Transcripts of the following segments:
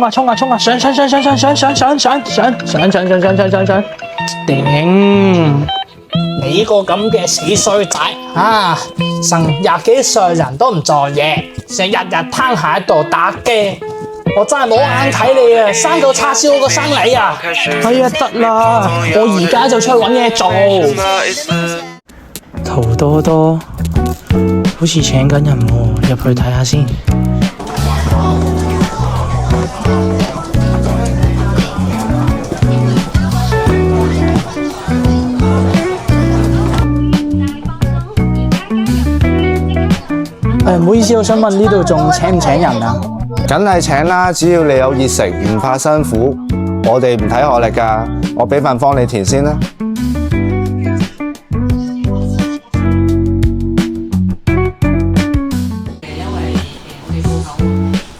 啊衝啊衝啊！上！頂！你呢個咁嘅死衰仔啊！成廿幾歲人都唔做嘢，成日攤喺度打機，我真係冇眼睇你啊！生到叉燒過生你啊！係啊，得啦，我而家就出去揾嘢做。圖多多好似請緊人喎，入去睇下先。唔好意思，我想問呢度仲請唔請人啊？梗係請啦，只要你有熱誠，唔怕辛苦，我哋唔睇學歷㗎。我俾份方你填先啦。因為我哋鋪頭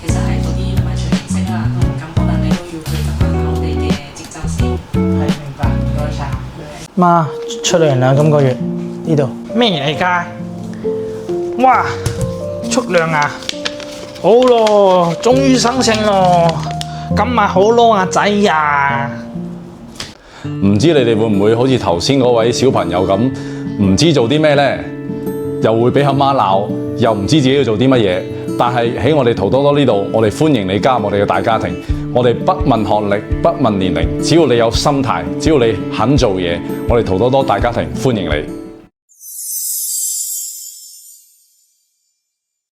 其實係嗰啲唔係隨形式啦，咁可能你都要去執翻我哋嘅節奏先。係，明白，唔該晒。媽，出糧啦，今個月呢度咩嚟㗎？哇！出糧啊！好咯，終於生性咯，咁咪好咯，阿仔呀！唔知你哋會唔會好似頭先嗰位小朋友咁，唔知做啲咩呢？又會俾阿媽鬧，又唔知自己要做啲乜嘢。但係喺我哋圖多多呢度，我哋歡迎你加入我哋嘅大家庭。我哋不問學歷，不問年齡，只要你有心態，只要你肯做嘢，我哋圖多多大家庭歡迎你。